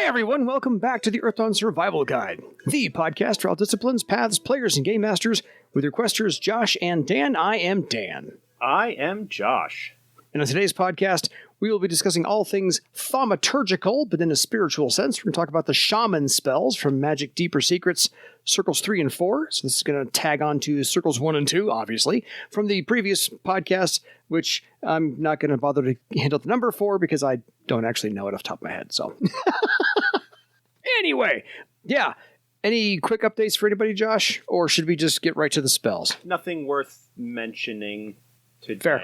everyone, welcome back to the Earthdawn Survival Guide, the podcast for all disciplines, paths, players, and game masters. With your questers, Josh and Dan, I am Dan. I am Josh. And on today's podcast, we will be discussing all things thaumaturgical, but in a spiritual sense. We're going to talk about the Shaman spells from Magic Deeper Secrets, Circles 3 and 4. So this is going to tag on to Circles 1 and 2, obviously, from the previous podcast, which I'm not going to bother to handle the number for because I don't actually know it off the top of my head. So anyway, yeah. Any quick updates for anybody, Josh? Or should we just get right to the spells? Nothing worth mentioning today. Fair.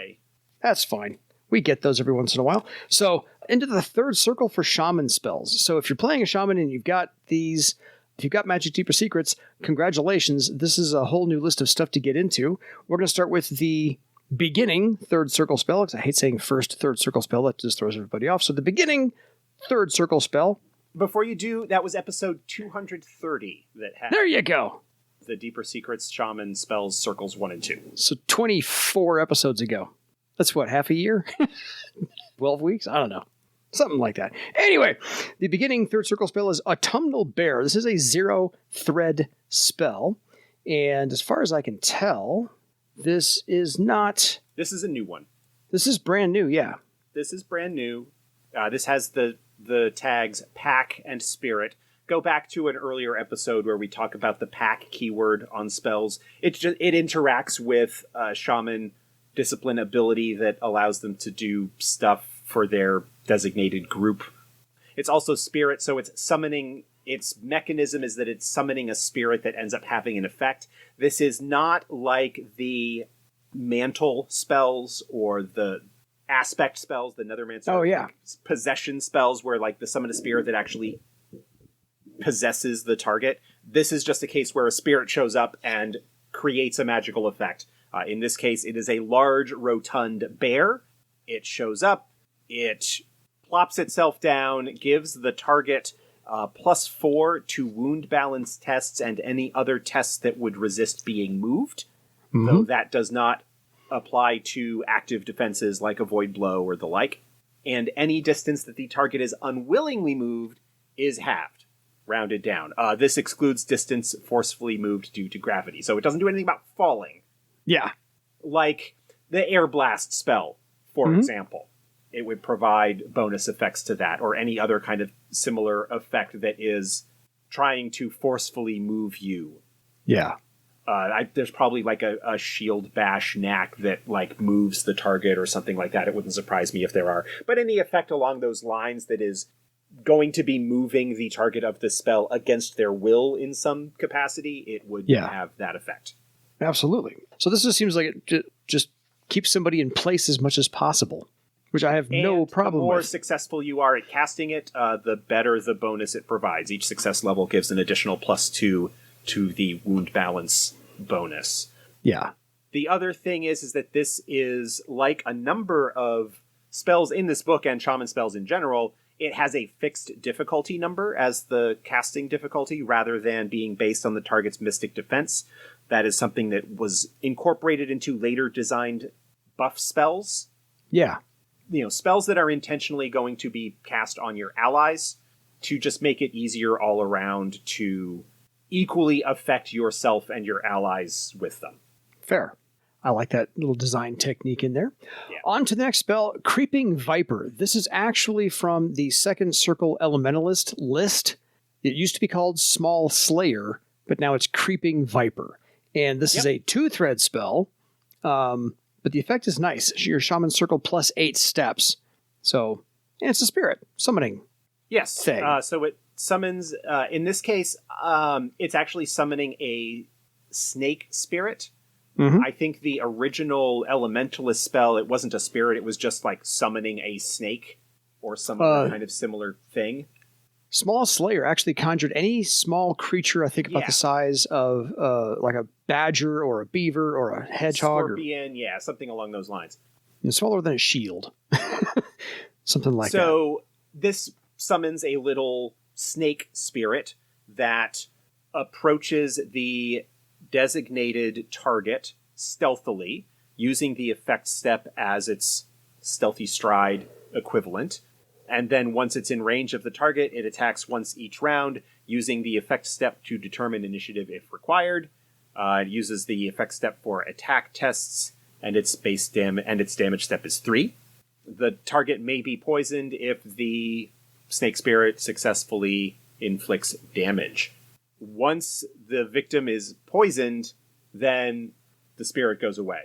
That's fine. We get those every once in a while. So into the third circle for Shaman spells. So if you're playing a Shaman and you've got these, if you've got Magic Deeper Secrets, congratulations. This is a whole new list of stuff to get into. We're going to start with the beginning third circle spell, because I hate saying first third circle spell. That just throws everybody off. So the beginning third circle spell. Before you do, that was episode 230 that had... There you go. The Deeper Secrets Shaman spells Circles 1 and 2. So 24 episodes ago. That's what, half a year? 12 weeks? I don't know. Something like that. Anyway, the beginning third circle spell is Autumnal Bear. This is a 0-thread spell. And as far as I can tell, this is not... This is a new one. This is brand new, yeah. This is brand new. This has the tags Pack and Spirit. Go back to an earlier episode where we talk about the Pack keyword on spells. It interacts with Shaman discipline ability that allows them to do stuff for their designated group. It's also Spirit, so it's summoning. Its mechanism is that it's summoning a spirit that ends up having an effect. This is not like the mantle spells or the aspect spells, the Nethermancer. Oh, yeah. Possession spells where like the summon a spirit that actually possesses the target. This is just a case where a spirit shows up and creates a magical effect. In this case, it is a large, rotund bear. It shows up, it plops itself down, gives the target +4 to wound balance tests and any other tests that would resist being moved, though that does not apply to active defenses like Avoid Blow or the like. And any distance that the target is unwillingly moved is halved, rounded down. This excludes distance forcefully moved due to gravity, so it doesn't do anything about falling. Yeah. Like the Air Blast spell, for example. It would provide bonus effects to that, or any other kind of similar effect that is trying to forcefully move you. Yeah. There's probably like a shield bash knack that like moves the target or something like that. It wouldn't surprise me if there are. But any effect along those lines that is going to be moving the target of the spell against their will in some capacity, it would have that effect. Absolutely. So this just seems like it just keeps somebody in place as much as possible, which I have no problem with. The more successful you are at casting it, the better the bonus it provides. Each success level gives an additional +2 to the wound balance bonus. Yeah. The other thing is that this is like a number of spells in this book and Shaman spells in general. It has a fixed difficulty number as the casting difficulty rather than being based on the target's mystic defense. That is something that was incorporated into later designed buff spells. Yeah. You know, spells that are intentionally going to be cast on your allies to just make it easier all around to equally affect yourself and your allies with them. Fair. I like that little design technique in there. Yeah. On to the next spell, Creeping Viper. This is actually from the second circle elementalist list. It used to be called Small Slayer, but now it's Creeping Viper. And this is a 2-thread spell, but the effect is nice. Your Shaman Circle +8 steps. So, and it's a spirit summoning. Yes. Thing. So it summons, in this case, it's actually summoning a snake spirit. I think the original elementalist spell, it wasn't a spirit, it was just like summoning a snake or some other kind of similar thing. Small Slayer actually conjured any small creature, I think about the size of like a badger or a beaver or a hedgehog. Scorpion, something along those lines. Smaller than a shield. Something like that. So this summons a little snake spirit that approaches the designated target stealthily, using the effect step as its stealthy stride equivalent. And then once it's in range of the target, it attacks once each round, using the effect step to determine initiative if required. It uses the effect step for attack tests, and its damage step is 3. The target may be poisoned if the snake spirit successfully inflicts damage. Once the victim is poisoned, then the spirit goes away.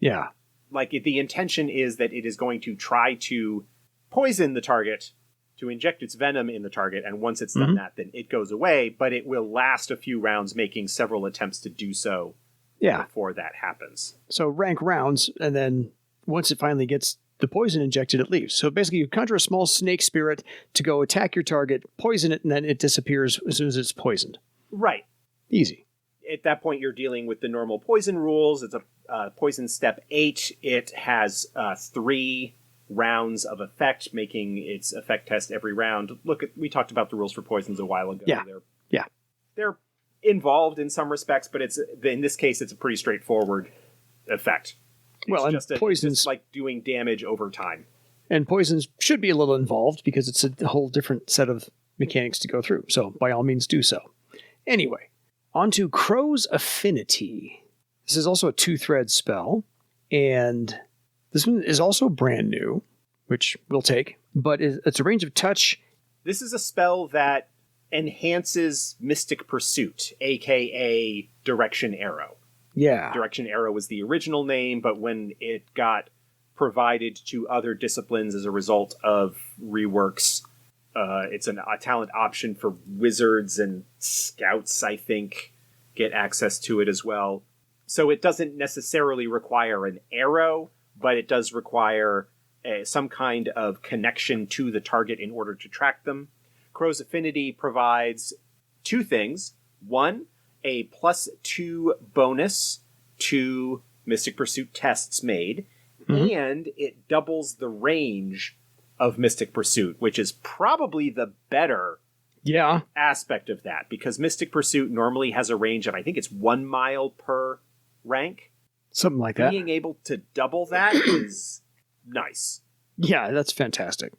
Yeah. Like, the intention is that it is going to try to poison the target, to inject its venom in the target, and once it's done that, then it goes away, but it will last a few rounds, making several attempts to do so before that happens. So rank rounds, and then once it finally gets the poison injected, it leaves. So basically, you conjure a small snake spirit to go attack your target, poison it, and then it disappears as soon as it's poisoned. Right. Easy. At that point, you're dealing with the normal poison rules. It's a poison step 8. It has 3 rounds of effect, making its effect test every round. We talked about the rules for poisons a while ago. Yeah. They're involved in some respects, but in this case, it's a pretty straightforward effect. It's just like doing damage over time. And poisons should be a little involved because it's a whole different set of mechanics to go through. So by all means, do so. Anyway, on to Crow's Affinity. This is also a 2-thread spell, and this one is also brand new, which we'll take, but it's a range of touch. This is a spell that enhances Mystic Pursuit, aka Direction Arrow. Yeah. Direction Arrow was the original name, but when it got provided to other disciplines as a result of reworks, it's a talent option for wizards and scouts, I think, get access to it as well. So it doesn't necessarily require an arrow, but it does require some kind of connection to the target in order to track them. Crow's Affinity provides 2 things. 1, a +2 bonus to Mystic Pursuit tests made, and it doubles the range of Mystic Pursuit, which is probably the better aspect of that, because Mystic Pursuit normally has a range of, I think it's 1 mile per rank. Something like that. Being able to double that is nice. Yeah, that's fantastic.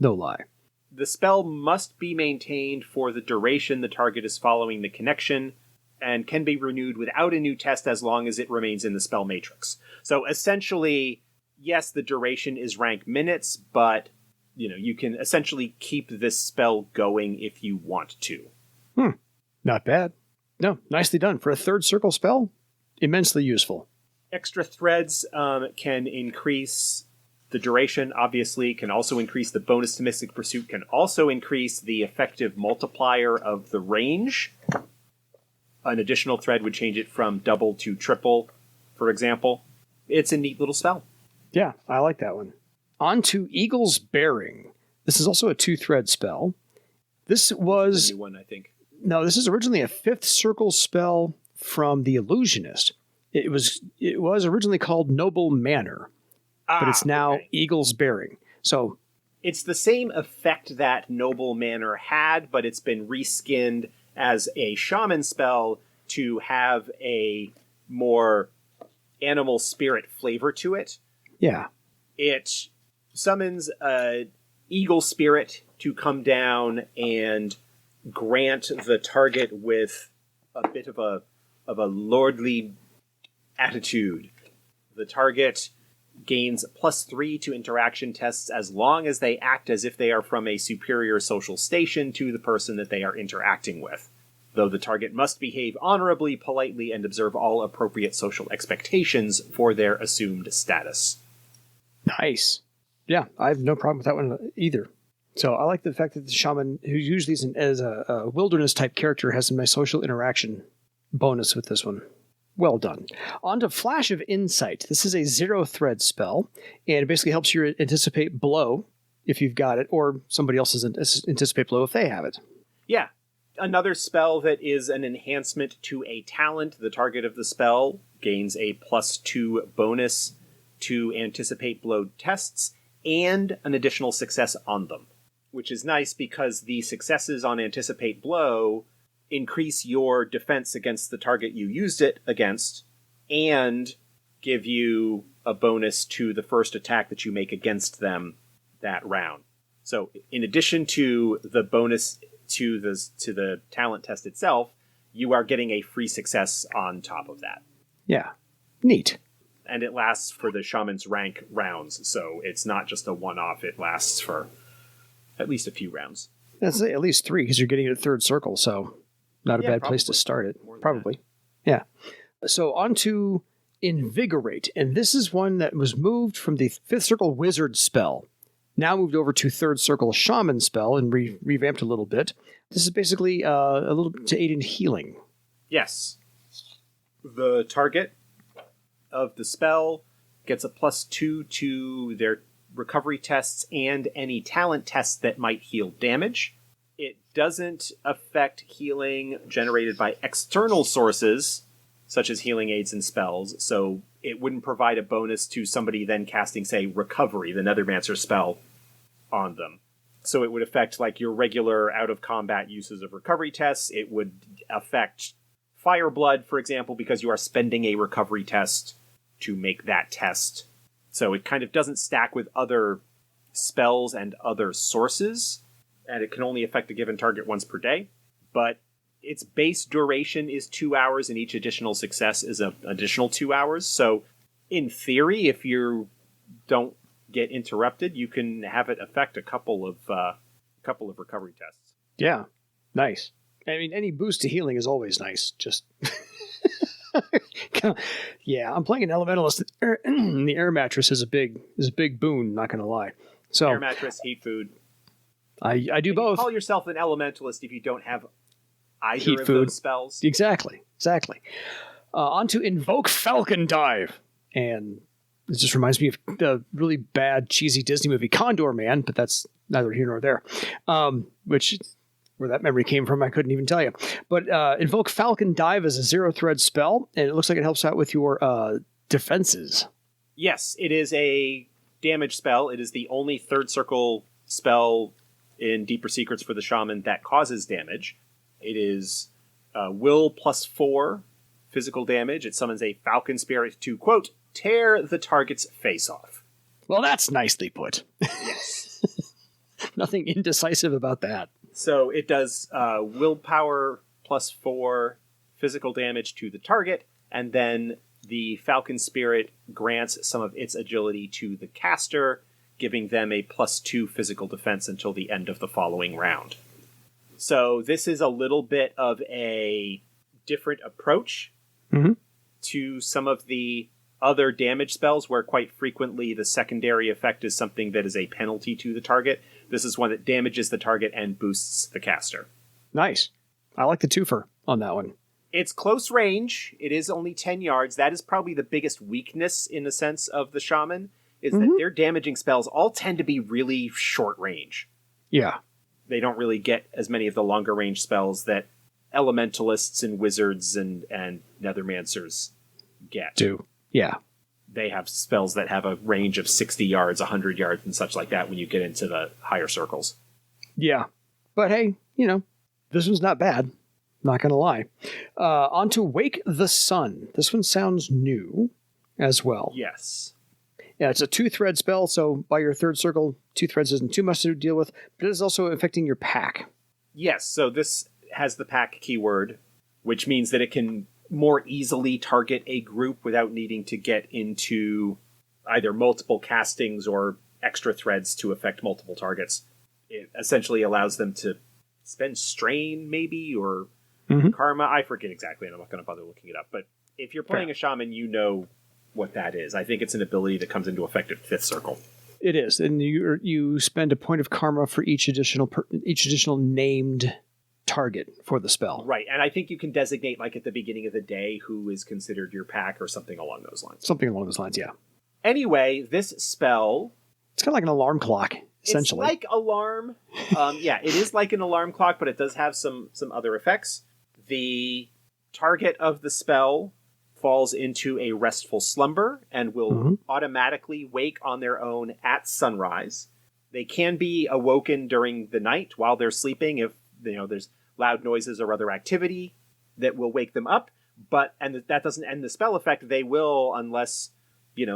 No lie. The spell must be maintained for the duration the target is following the connection, and can be renewed without a new test as long as it remains in the spell matrix. So essentially, yes, the duration is rank minutes, but you can essentially keep this spell going if you want to. Not bad. No, nicely done. For a 3rd circle spell, immensely useful. Extra threads can increase the duration, obviously, can also increase the bonus to Mystic Pursuit, can also increase the effective multiplier of the range. An additional thread would change it from double to triple, for example. It's a neat little spell. Yeah, I like that one. On to Eagle's Bearing. This is also a 2-thread spell. This was a new one, I think. No, this is originally a 5th circle spell from the Illusionist. It was originally called Noble Manor, but it's now Eagle's Bearing. So it's the same effect that Noble Manor had, but it's been reskinned as a shaman spell to have a more animal spirit flavor to it. Yeah. It summons a eagle spirit to come down and grant the target with a bit of a lordly attitude. The target gains +3 to interaction tests as long as they act as if they are from a superior social station to the person that they are interacting with. Though the target must behave honorably, politely, and observe all appropriate social expectations for their assumed status. Nice. Yeah, I have no problem with that one either. So I like the fact that the shaman, who usually is as a wilderness-type character, has a nice social interaction bonus with this one. Well done. On to Flash of Insight. This is a 0-thread spell, and it basically helps you anticipate blow if you've got it, or somebody else's anticipate blow if they have it. Yeah. Another spell that is an enhancement to a talent. The target of the spell gains a +2 bonus to anticipate blow tests and an additional success on them, which is nice because the successes on anticipate blow increase your defense against the target you used it against and give you a bonus to the first attack that you make against them that round. So in addition to the bonus to the talent test itself, you are getting a free success on top of that. Yeah. Neat. And it lasts for the shaman's rank rounds, so it's not just a one-off. It lasts for at least a few rounds. That's at least 3 because you're getting it at third circle, so not a bad place to start it. Probably. Yeah. So on to Invigorate, and this is one that was moved from the 5th circle wizard spell. Now moved over to 3rd circle shaman spell and revamped a little bit. This is basically a little to aid in healing. Yes. The target of the spell gets a +2 to their recovery tests and any talent tests that might heal damage. It doesn't affect healing generated by external sources, such as healing aids and spells, so it wouldn't provide a bonus to somebody then casting, say, Recovery, the Nethermancer spell, on them. So it would affect like your regular out-of-combat uses of recovery tests. It would affect Fireblood, for example, because you are spending a recovery test to make that test. So it kind of doesn't stack with other spells and other sources, and it can only affect a given target once per day. But its base duration is 2 hours, and each additional success is an additional 2 hours. So in theory, if you don't get interrupted, you can have it affect a couple of recovery tests. Yeah, nice. I mean, any boost to healing is always nice. Just yeah, I'm playing an elementalist. The air mattress is a big boon. Not gonna lie. So air mattress, heat food. I do both. You call yourself an elementalist if you don't have either heat of food. those spells. Exactly. On to Invoke Falcon Dive, and it just reminds me of the really bad, cheesy Disney movie Condor Man, but that's neither here nor there. Where that memory came from, I couldn't even tell you. But Invoke Falcon Dive is a 0-thread spell, and it looks like it helps out with your defenses. Yes, it is a damage spell. It is the only 3rd circle spell in Deeper Secrets for the Shaman that causes damage. It is will +4 physical damage. It summons a Falcon Spirit to, quote, tear the target's face off. Well, that's nicely put. Yes. Nothing indecisive about that. So it does willpower +4 physical damage to the target, and then the Falcon Spirit grants some of its agility to the caster, giving them a +2 physical defense until the end of the following round. So this is a little bit of a different approach to some of the other damage spells, where quite frequently the secondary effect is something that is a penalty to the target. This is one that damages the target and boosts the caster. Nice. I like the twofer on that one. It's close range. It is only 10 yards. That is probably the biggest weakness, in a sense, of the Shaman, is that their damaging spells all tend to be really short range. Yeah. They don't really get as many of the longer range spells that elementalists and wizards and nethermancers get. Yeah. They have spells that have a range of 60 yards, 100 yards, and such like that when you get into the higher circles. Yeah. But hey, this one's not bad. Not going to lie. On to Wake the Sun. This one sounds new as well. Yes. Yeah, it's a 2-thread spell, so by your 3rd circle, 2 threads isn't too much to deal with, but it is also affecting your pack. Yes, so this has the pack keyword, which means that it can more easily target a group without needing to get into either multiple castings or extra threads to affect multiple targets. It essentially allows them to spend strain, maybe, or karma. I forget exactly, and I'm not going to bother looking it up. But if you're playing a shaman, you know what that is. I think it's an ability that comes into effect at 5th circle. It is, and you spend a point of karma for each additional named target for the spell. Right, and I think you can designate, like at the beginning of the day, who is considered your pack or something along those lines. Something along those lines, yeah. Anyway, this spell... It's kind of like an alarm clock, essentially. It's like alarm. Yeah, it is like an alarm clock, but it does have some other effects. The target of the spell falls into a restful slumber and will automatically wake on their own at sunrise. They can be awoken during the night while they're sleeping if there's loud noises or other activity that will wake them up. But that doesn't end the spell effect. They will, unless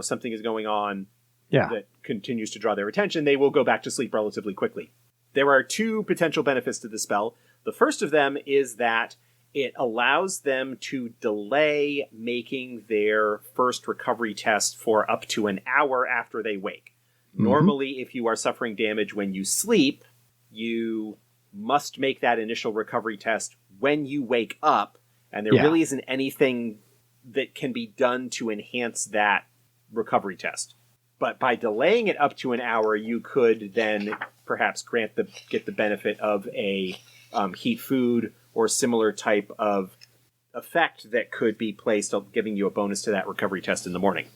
something is going on that continues to draw their attention, they will go back to sleep relatively quickly. There are 2 potential benefits to the spell. The first of them is that it allows them to delay making their first recovery test for up to an hour after they wake. Normally, if you are suffering damage when you sleep, you must make that initial recovery test when you wake up, and there really isn't anything that can be done to enhance that recovery test. But by delaying it up to an hour, you could then perhaps get the benefit of a heat food or similar type of effect that could be placed, giving you a bonus to that recovery test in the morning.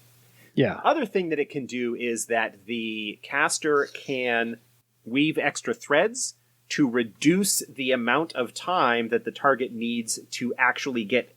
Yeah. Other thing that it can do is that the caster can weave extra threads to reduce the amount of time that the target needs to actually get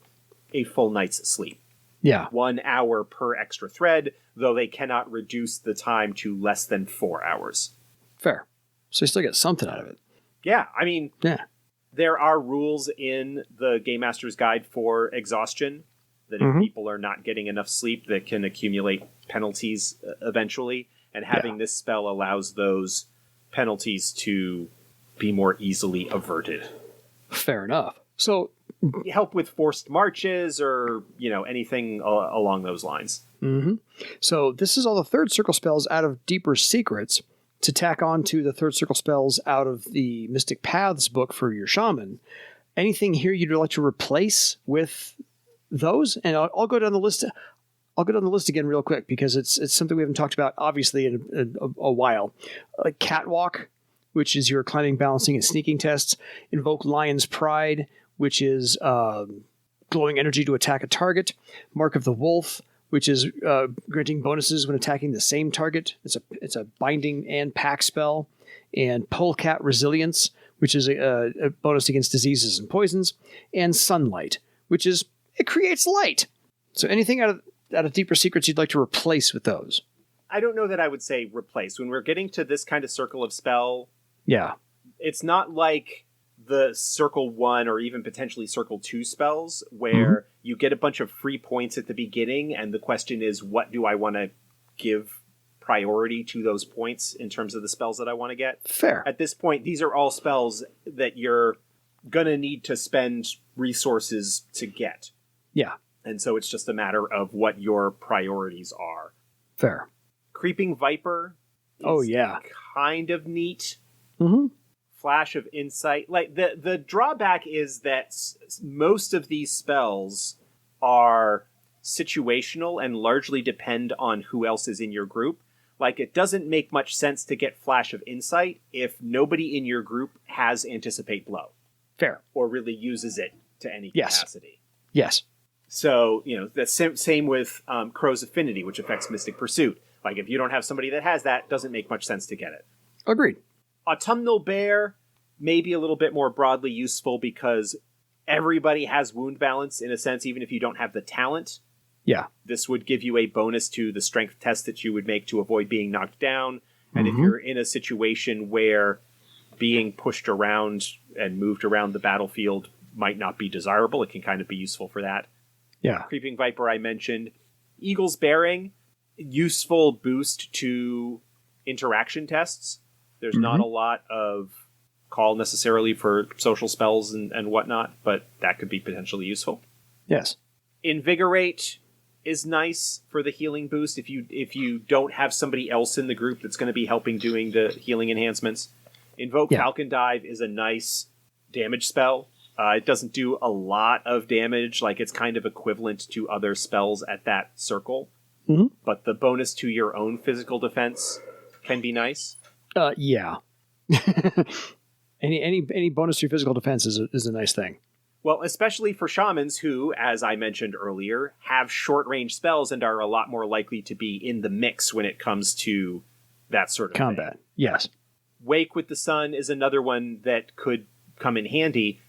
a full night's sleep. Yeah. 1 hour per extra thread, though they cannot reduce the time to less than 4 hours. Fair. So you still get something out of it. Yeah, I mean, Yeah. there are rules in the Game Master's Guide for exhaustion, that if people are not getting enough sleep, that can accumulate penalties eventually, and having this spell allows those penalties to be more easily averted. Fair enough. So help with forced marches or, anything along those lines. So this is all the third circle spells out of Deeper Secrets to tack on to the third circle spells out of the Mystic Paths book for your shaman. Anything here you'd like to replace with those? And I'll go down the list. I'll go down the list again real quick because it's something we haven't talked about, obviously, in a while. Like Catwalk, which is your climbing, balancing, and sneaking tests. Invoke Lion's Pride, which is glowing energy to attack a target. Mark of the Wolf, which is granting bonuses when attacking the same target. It's a binding and pack spell. And Polecat Resilience, which is a bonus against diseases and poisons. And Sunlight, which is it creates light. So anything out of Deeper Secrets you'd like to replace with those? I don't know that I would say replace. When we're getting to this kind of circle of spell, it's not like the Circle 1 or even potentially Circle 2 spells where you get a bunch of free points at the beginning, and the question is, what do I want to give priority to those points in terms of the spells that I want to get? Fair. At this point, these are all spells that you're going to need to spend resources to get. Yeah. And so it's just a matter of what your priorities are. Fair. Creeping Viper is kind of neat. Flash of Insight. Like the drawback is that most of these spells are situational and largely depend on who else is in your group. Like, it doesn't make much sense to get Flash of Insight if nobody in your group has Anticipate Blow. Fair. Or really uses it to any capacity. Yes. So, the same with Crow's Affinity, which affects Mystic Pursuit. Like, if you don't have somebody that has that, it doesn't make much sense to get it. Agreed. Autumnal Bear may be a little bit more broadly useful because everybody has wound balance, in a sense, even if you don't have the talent. Yeah. This would give you a bonus to the strength test that you would make to avoid being knocked down. And if you're in a situation where being pushed around and moved around the battlefield might not be desirable, it can kind of be useful for that. Yeah. Creeping Viper I mentioned. Eagle's Bearing, useful boost to interaction tests. There's not a lot of call necessarily for social spells and whatnot, but that could be potentially useful. Yes. Invigorate is nice for the healing boost if you don't have somebody else in the group that's going to be helping doing the healing enhancements. Invoke Falcon Dive is a nice damage spell. It doesn't do a lot of damage, like it's kind of equivalent to other spells at that circle. But the bonus to your own physical defense can be nice. Yeah. Any bonus to your physical defense is a nice thing. Well, especially for shamans who, as I mentioned earlier, have short-range spells and are a lot more likely to be in the mix when it comes to that sort of combat. thing. Yes. Wake with the Sun is another one that could come in handy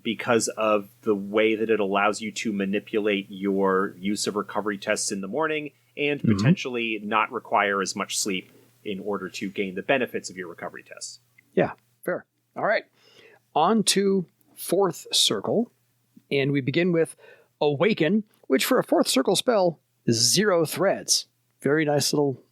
because of the way that it allows you to manipulate your use of recovery tests in the morning and potentially not require as much sleep in order to gain the benefits of your recovery tests. Yeah, fair. All right. On to fourth circle, and we begin with Awaken, which for a fourth circle spell is 0 threads. Very nice little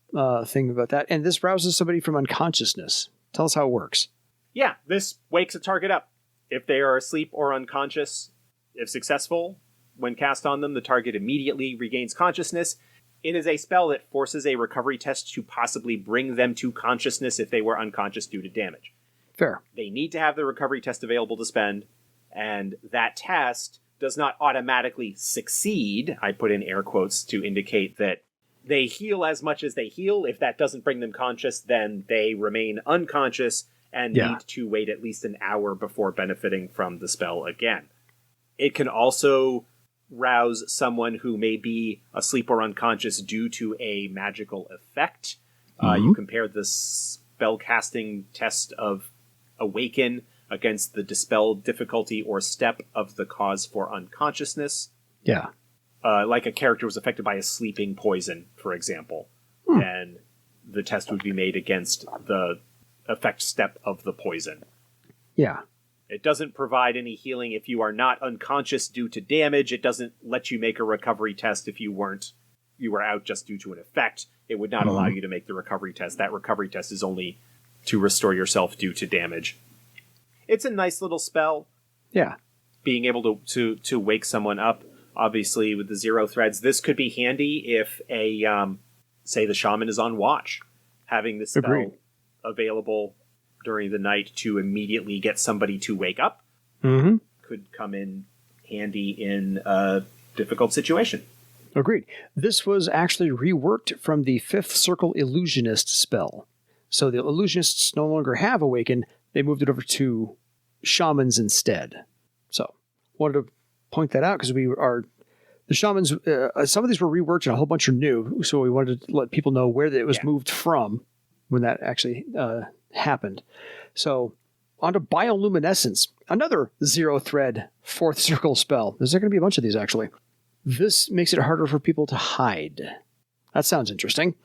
thing about that. And this rouses somebody from unconsciousness. Tell us how it works. Yeah, this wakes a target up. If they are asleep or unconscious, if successful, when cast on them, the target immediately regains consciousness. It is a spell that forces a recovery test to possibly bring them to consciousness if they were unconscious due to damage. Fair. They need to have the recovery test available to spend, and that test does not automatically succeed. I put in air quotes to indicate that they heal as much as they heal. If that doesn't bring them conscious, then they remain unconscious and need to wait at least an hour before benefiting from the spell again. It can also rouse someone who may be asleep or unconscious due to a magical effect. You compare the spellcasting test of Awaken against the dispel difficulty or step of the cause for unconsciousness. Yeah. Like a character was affected by a sleeping poison, for example, then the test would be made against the effect step of the poison. Yeah. It doesn't provide any healing if you are not unconscious due to damage. It doesn't let you make a recovery test if you were out just due to an effect. It would not allow you to make the recovery test. That recovery test is only to restore yourself due to damage. It's a nice little spell. Yeah. Being able to wake someone up, obviously with the 0 threads, this could be handy if say the shaman is on watch. Having this spell available during the night to immediately get somebody to wake up could come in handy in a difficult situation. Agreed. This was actually reworked from the 5th Circle Illusionist spell. So the Illusionists no longer have Awaken. They moved it over to Shamans instead. So wanted to point that out because the Shamans, some of these were reworked and a whole bunch are new. So we wanted to let people know where it was moved from when that actually happened. So on to Bioluminescence, another 0 thread 4th Circle spell. There's going to be a bunch of these actually. This makes it harder for people to hide. That sounds interesting.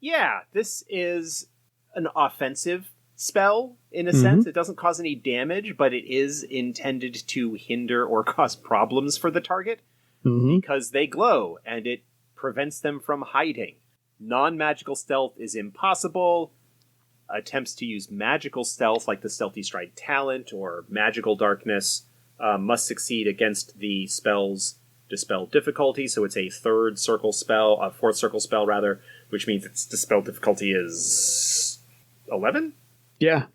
Yeah, this is an offensive spell in a sense. It doesn't cause any damage, but it is intended to hinder or cause problems for the target because they glow and it prevents them from hiding. Non-magical stealth is impossible. Attempts to use magical stealth, like the Stealthy Stride talent or magical darkness, must succeed against the spell's dispel difficulty. So it's a 3rd circle spell, a 4th circle spell rather, which means its dispel difficulty is 11. Yeah,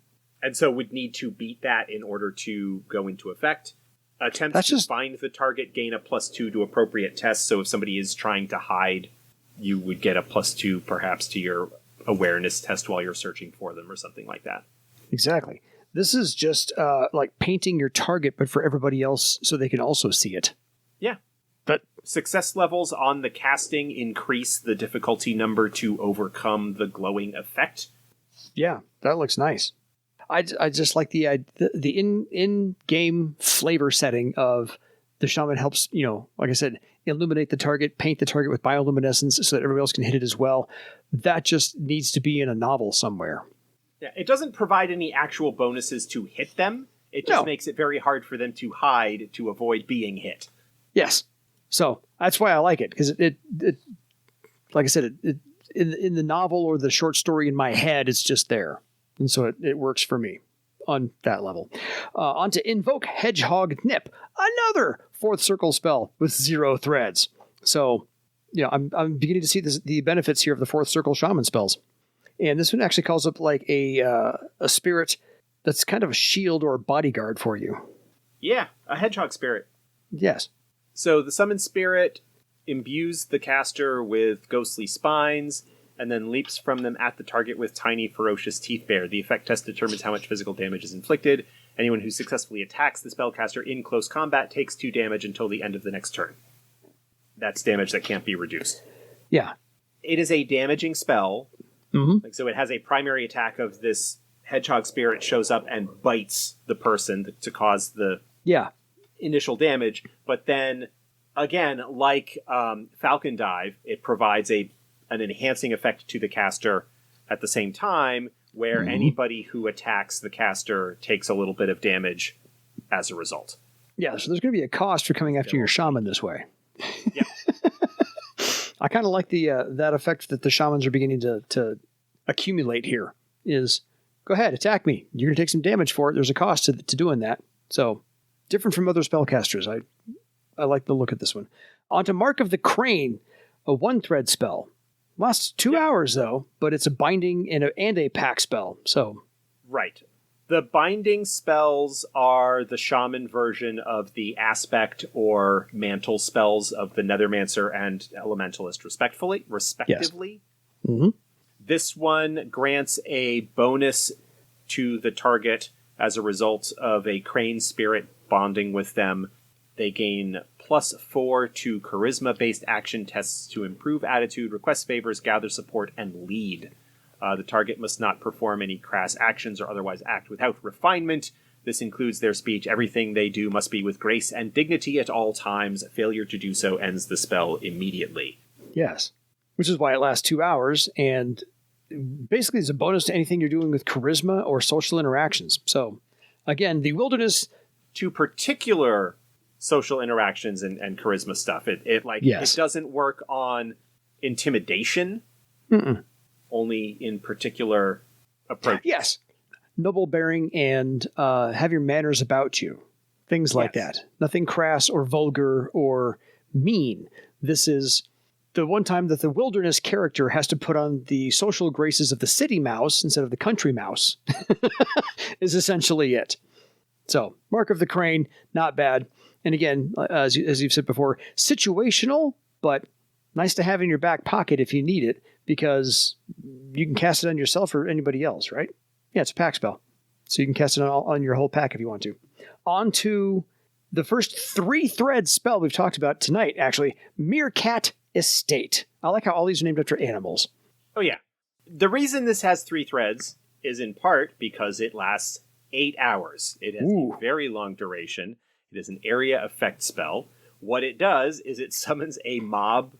and so would need to beat that in order to go into effect. Attempts to find the target gain a +2 to appropriate tests. So if somebody is trying to hide, you would get a +2 perhaps to your awareness test while you're searching for them or something like that. Exactly. This is just like painting your target, but for everybody else so they can also see it. Yeah. But success levels on the casting increase the difficulty number to overcome the glowing effect. Yeah, that looks nice. I just like the in-game flavor setting of the shaman helps, like I said, illuminate the target, paint the target with bioluminescence so that everybody else can hit it as well. That just needs to be in a novel somewhere. Yeah, it doesn't provide any actual bonuses to hit them. It just makes it very hard for them to hide to avoid being hit. Yes. So that's why I like it, because it like I said, in the novel or the short story in my head, it's just there. And so it works for me on that level. On to Invoke Hedgehog Nip, another 4th circle spell with 0 threads. So, I'm beginning to see the benefits here of the 4th circle shaman spells. And this one actually calls up like a spirit that's kind of a shield or a bodyguard for you. Yeah, a hedgehog spirit. Yes. So the summoned spirit imbues the caster with ghostly spines, and then leaps from them at the target with tiny, ferocious teeth bare. The effect test determines how much physical damage is inflicted. Anyone who successfully attacks the spellcaster in close combat takes 2 damage until the end of the next turn. That's damage that can't be reduced. Yeah. It is a damaging spell. So it has a primary attack of this hedgehog spirit shows up and bites the person to cause the initial damage. But then, again, like Falcon Dive, it provides an enhancing effect to the caster at the same time, where anybody who attacks the caster takes a little bit of damage as a result. Yeah, so there's going to be a cost for coming after your shaman this way. Yeah. I kind of like the that effect that the shamans are beginning to accumulate here. Is go ahead, attack me. You're going to take some damage for it. There's a cost to doing that. So different from other spellcasters. I like the look at this one. On to Mark of the Crane, a 1-thread spell. Lasts 2 hours though, but it's a binding and a pack spell. So right. The binding spells are the shaman version of the aspect or mantle spells of the Nethermancer and Elementalist, respectively. Yes. Mm-hmm. This one grants a bonus to the target as a result of a crane spirit bonding with them. They gain +4 to charisma-based action tests to improve attitude, request favors, gather support, and lead. The target must not perform any crass actions or otherwise act without refinement. This includes their speech. Everything they do must be with grace and dignity at all times. Failure to do so ends the spell immediately. Yes, which is why it lasts 2 hours, and basically it's a bonus to anything you're doing with charisma or social interactions. So, again, the wilderness... To particular social interactions and charisma stuff. It doesn't work on intimidation. Mm-mm. Only in particular approach. Yes. Noble bearing and have your manners about you. Things like that. Nothing crass or vulgar or mean. This is the one time that the wilderness character has to put on the social graces of the city mouse instead of the country mouse is essentially it. So, Mark of the Crane, not bad. And again, as you've said before, situational, but nice to have in your back pocket if you need it, because you can cast it on yourself or anybody else, right? Yeah, it's a pack spell. So you can cast it on your whole pack if you want to. On to the first 3-thread spell we've talked about tonight, actually. Meerkat Estate. I like how all these are named after animals. Oh, yeah. The reason this has 3 threads is in part because it lasts 8 hours. It has a very long duration. It is an area effect spell. What it does is it summons a mob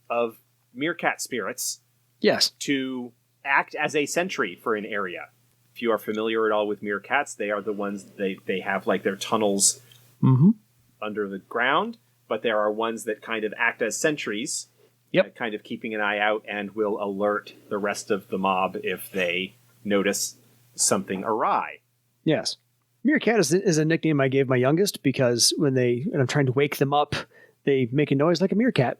of meerkat spirits. Yes. To act as a sentry for an area. If you are familiar at all with meerkats, they are the ones, they have like their tunnels under the ground, but there are ones that kind of act as sentries, kind of keeping an eye out and will alert the rest of the mob if they notice something awry. Yes. Meerkat is a nickname I gave my youngest because when I'm trying to wake them up, they make a noise like a meerkat.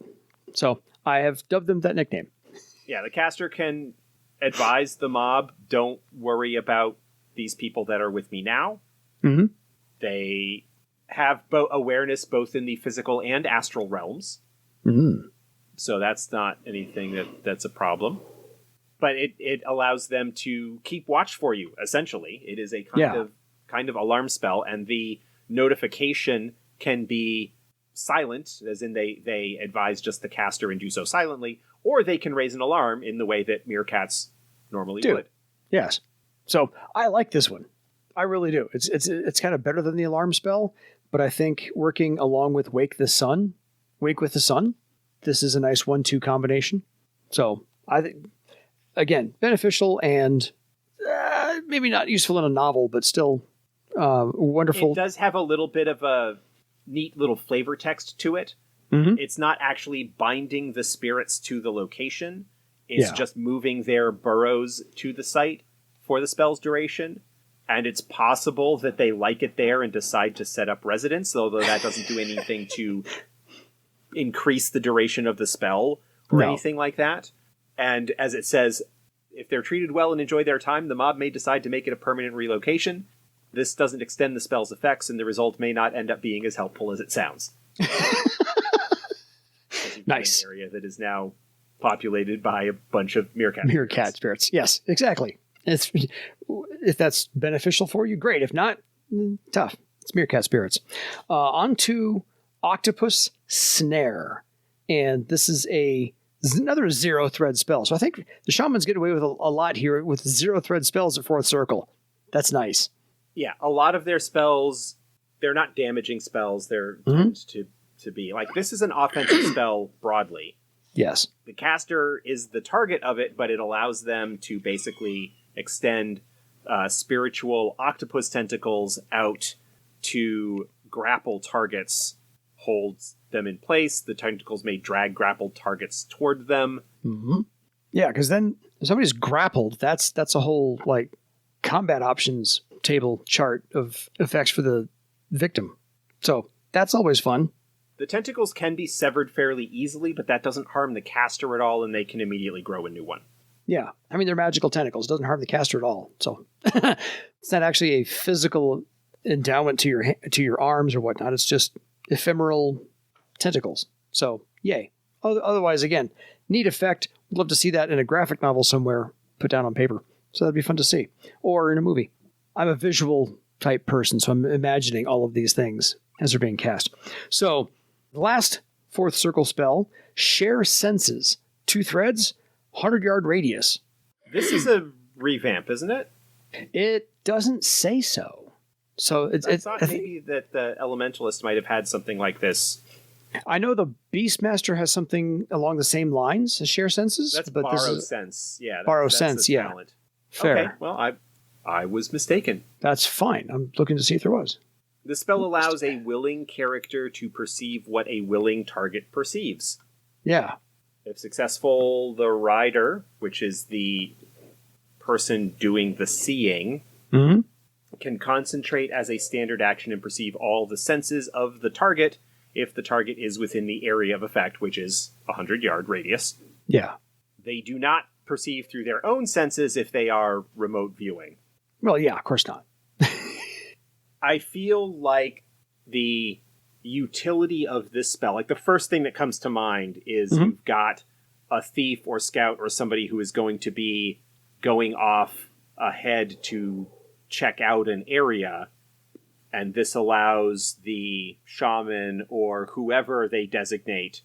So I have dubbed them that nickname. Yeah, the caster can advise the mob, don't worry about these people that are with me now. Mm-hmm. They have awareness both in the physical and astral realms. Mm-hmm. So that's not anything that's a problem. But it allows them to keep watch for you, essentially. It is a kind of alarm spell, and the notification can be silent, as in they advise just the caster and do so silently, or they can raise an alarm in the way that meerkats normally would. Yes. So I like this one. I really do. It's kind of better than the alarm spell, but I think working along with Wake with the Sun, this is a nice 1-2 combination. So I think, again, beneficial and maybe not useful in a novel, but still wonderful. It does have a little bit of a neat little flavor text to it. Mm-hmm. It's not actually binding the spirits to the location. It's just moving their burrows to the site for the spell's duration. And it's possible that they like it there and decide to set up residence, although that doesn't do anything to increase the duration of the spell or anything like that. And as it says, if they're treated well and enjoy their time, the mob may decide to make it a permanent relocation. This doesn't extend the spell's effects, and the result may not end up being as helpful as it sounds. Nice. An area that is now populated by a bunch of meerkat spirits. Yes, exactly. If that's beneficial for you, great. If not, tough. It's meerkat spirits. On to Octopus Snare. And this is another 0-thread spell. So I think the shamans get away with a lot here with 0-thread spells at 4th circle. That's nice. Yeah, a lot of their spells, they're not damaging spells. They're tend to be like, this is an offensive spell broadly. Yes. The caster is the target of it, but it allows them to basically extend spiritual octopus tentacles out to grapple targets holds them in place. The tentacles may drag grappled targets toward them. Mm-hmm. Yeah, because then if somebody's grappled, that's a whole like combat options table chart of effects for the victim. So that's always fun. The tentacles can be severed fairly easily, but that doesn't harm the caster at all, and they can immediately grow a new one. Yeah, I mean, they're magical tentacles. It doesn't harm the caster at all. So it's not actually a physical endowment to your arms or whatnot. It's just ephemeral tentacles. So yay. Otherwise, again, neat effect. Would love to see that in a graphic novel somewhere put down on paper. So that'd be fun to see. Or in a movie. I'm a visual type person, so I'm imagining all of these things as they're being cast. So the last fourth circle spell, Share Senses. 2 threads, 100-yard radius. This is a revamp, isn't it? It doesn't say so. So I thought maybe that the Elementalist might have had something like this. I know the Beastmaster has something along the same lines as Share Senses. That's but Borrow this is Sense. Yeah. Borrow That's Sense, the yeah. talent. Fair. Okay, well, I was mistaken. That's fine. I'm looking to see if there was. The spell allows a willing character to perceive what a willing target perceives. Yeah. If successful, the rider, which is the person doing the seeing, Mm-hmm. can concentrate as a standard action and perceive all the senses of the target if the target is within the area of effect, which is a 100-yard radius. Yeah. They do not perceive through their own senses if they are remote viewing. Well, yeah, of course not. I feel like the utility of this spell, like the first thing that comes to mind is you've got a thief or scout or somebody who is going to be going off ahead to check out an area, and this allows the shaman or whoever they designate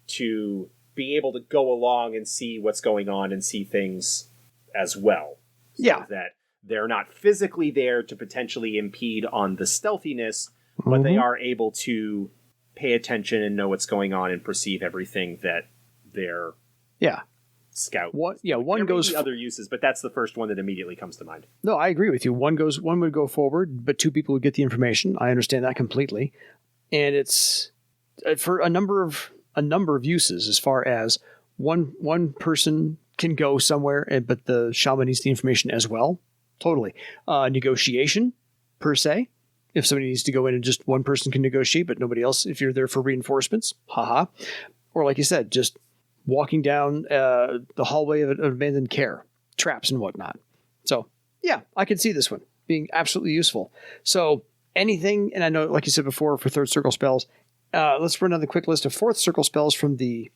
to be able to go along and see what's going on and see things as well. So that they're not physically there to potentially impede on the stealthiness, but they are able to pay attention and know what's going on and perceive everything that their scout. One there goes may be other uses, but that's the first one that immediately comes to mind. No, I agree with you. One would go forward, but 2 people would get the information. I understand that completely. And it's for a number of uses, as far as one person can go somewhere, but the shaman needs the information as well. Totally. Negotiation, per se. If somebody needs to go in and just one person can negotiate, but nobody else, if you're there for reinforcements, haha. Or like you said, just walking down the hallway of an abandoned care, traps and whatnot. So, yeah, I could see this one being absolutely useful. So, anything, and I know, like you said before, for third circle spells, let's run down the quick list of fourth circle spells from the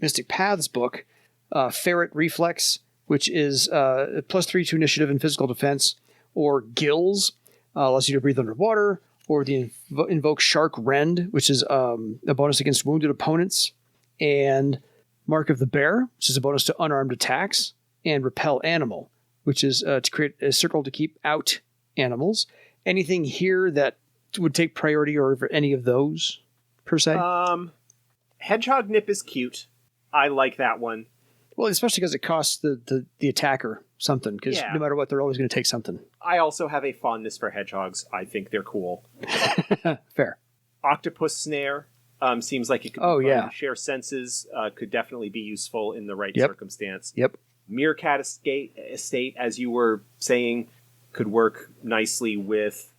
Mystic Paths book. Ferret Reflex, which is +3 to initiative and physical defense, or Gills, allows you to breathe underwater, or the Invoke Shark Rend, which is a bonus against wounded opponents, and Mark of the Bear, which is a bonus to unarmed attacks, and Repel Animal, which is to create a circle to keep out animals. Anything here that would take priority over any of those, per se? Hedgehog Nip is cute. I like that one. Well, especially because it costs the attacker something, because no matter what, they're always going to take something. I also have a fondness for hedgehogs. I think they're cool. Fair. Octopus Snare seems like it could be fun. Share Senses could definitely be useful in the right circumstance. Yep. Meerkat Estate, as you were saying, could work nicely with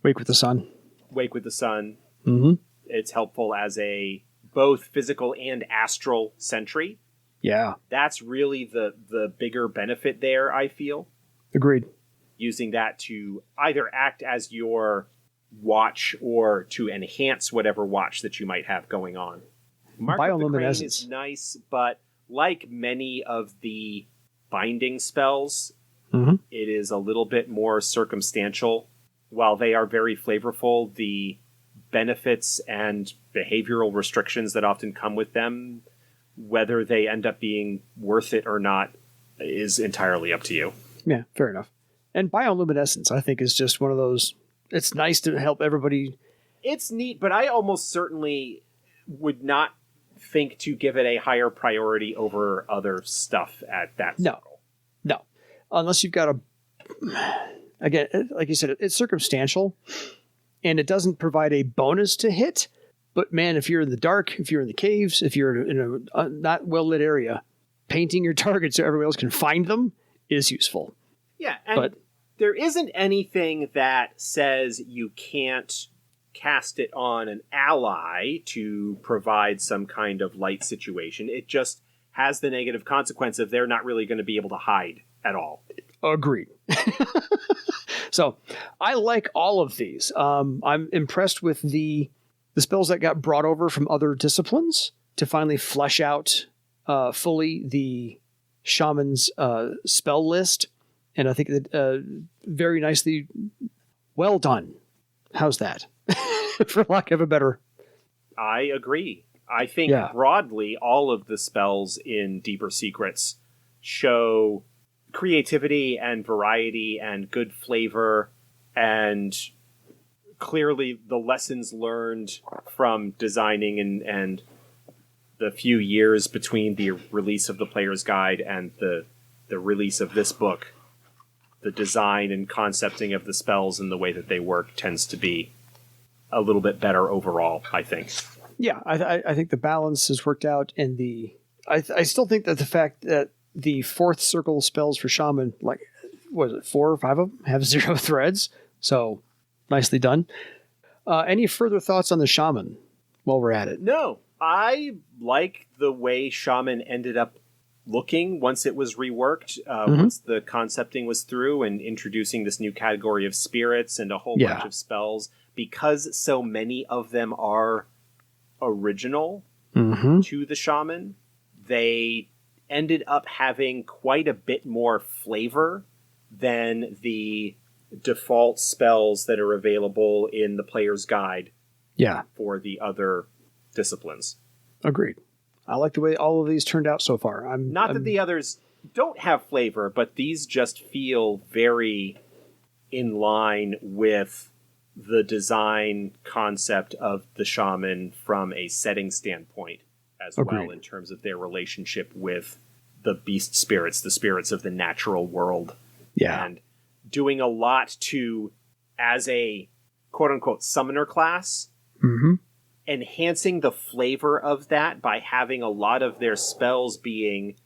Wake with the Sun. Mm-hmm. It's helpful as a both physical and astral sentry. Yeah. That's really the bigger benefit there, I feel. Agreed. Using that to either act as your watch or to enhance whatever watch that you might have going on. Mark of the Crane is nice, but like many of the binding spells, it is a little bit more circumstantial. While they are very flavorful, the benefits and behavioral restrictions that often come with them, whether they end up being worth it or not, is entirely up to you. Yeah, fair enough. And Bioluminescence, I think, is just one of those... It's nice to help everybody. It's neat, but I almost certainly would not think to give it a higher priority over other stuff at that circle. No. Unless you've got again, like you said, it's circumstantial, and it doesn't provide a bonus to hit, But man, if you're in the dark, if you're in the caves, if you're in a not well-lit area, painting your targets so everyone else can find them is useful. Yeah, and there isn't anything that says you can't cast it on an ally to provide some kind of light situation. It just has the negative consequence of they're not really going to be able to hide at all. Agreed. So I like all of these. I'm impressed with the spells that got brought over from other disciplines to finally flesh out fully the shaman's spell list. And I think that very nicely, well done. How's that? For lack of a better. I agree. I think broadly all of the spells in Deeper Secrets show creativity and variety and good flavor, and clearly the lessons learned from designing and the few years between the release of the Player's Guide and the release of this book, the design and concepting of the spells and the way that they work tends to be a little bit better overall, I think. Yeah, I think the balance has worked out, and I still think that the fact that the fourth circle spells for Shaman, like, what is it, 4 or 5 of them, have 0 threads. So, nicely done. Any further thoughts on the Shaman while we're at it? No, I like the way Shaman ended up looking once it was reworked, once the concepting was through and introducing this new category of spirits and a whole bunch of spells. Because so many of them are original to the Shaman, they ended up having quite a bit more flavor than the default spells that are available in the Player's Guide for the other disciplines. Agreed. I like the way all of these turned out so far. Not that the others don't have flavor, but these just feel very in line with the design concept of the Shaman from a setting standpoint as well, in terms of their relationship with the beast spirits, the spirits of the natural world. Yeah. And doing a lot to, as a quote-unquote summoner class, enhancing the flavor of that by having a lot of their spells being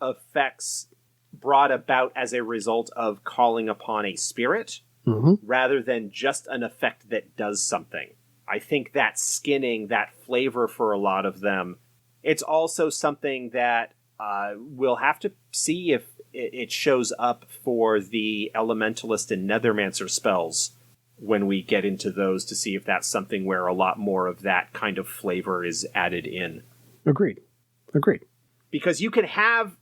effects brought about as a result of calling upon a spirit, rather than just an effect that does something. I think that skinning, that flavor for a lot of them, it's also something that we'll have to see if it shows up for the Elementalist and Nethermancer spells when we get into those, to see if that's something where a lot more of that kind of flavor is added in. Agreed. Because you can have,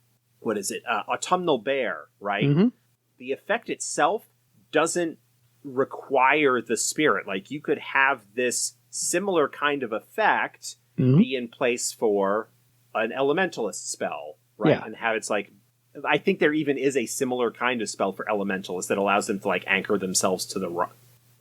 Autumnal Bear, right? The effect itself doesn't require the spirit. Like, you could have this similar kind of effect be in place for an Elementalist spell, right? Yeah. And have it's like, I think there even is a similar kind of spell for Elementalists that allows them to like anchor themselves to the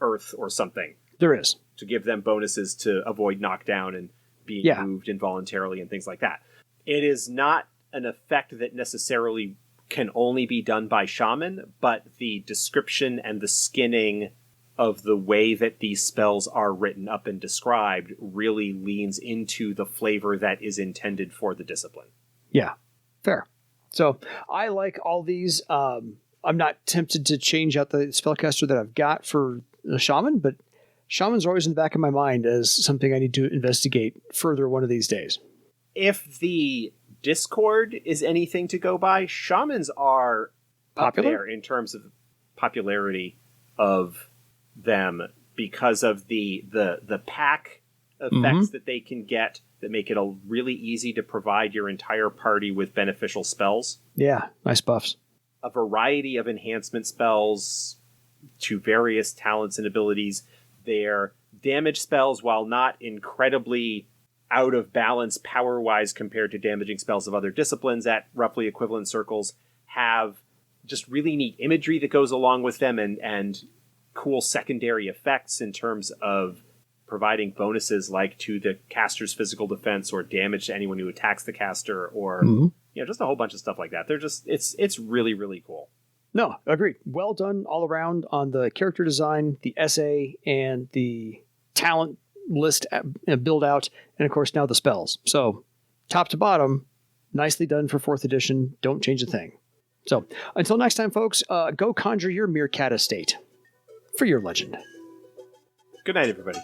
earth or something. There is. To give them bonuses to avoid knockdown and being moved involuntarily and things like that. It is not an effect that necessarily can only be done by Shaman, but the description and the skinning of the way that these spells are written up and described really leans into the flavor that is intended for the discipline. Yeah, fair. So I like all these. I'm not tempted to change out the spellcaster that I've got for the Shaman, but Shaman's always in the back of my mind as something I need to investigate further one of these days. If the Discord is anything to go by, Shamans are popular up there in terms of popularity of them because of the pack effects that they can get that make it really easy to provide your entire party with beneficial spells. Yeah, nice buffs. A variety of enhancement spells to various talents and abilities. Their damage spells, while not incredibly out of balance power-wise compared to damaging spells of other disciplines at roughly equivalent circles, have just really neat imagery that goes along with them and cool secondary effects in terms of providing bonuses like to the caster's physical defense or damage to anyone who attacks the caster or just a whole bunch of stuff like that. They're just it's really, really cool. No, agreed. Well done all around on the character design, the essay, and the talent list build out, and of course now the spells. So top to bottom, nicely done for 4th edition. Don't change a thing. So until next time, folks, go conjure your Meerkat Estate for your legend. Good night, everybody.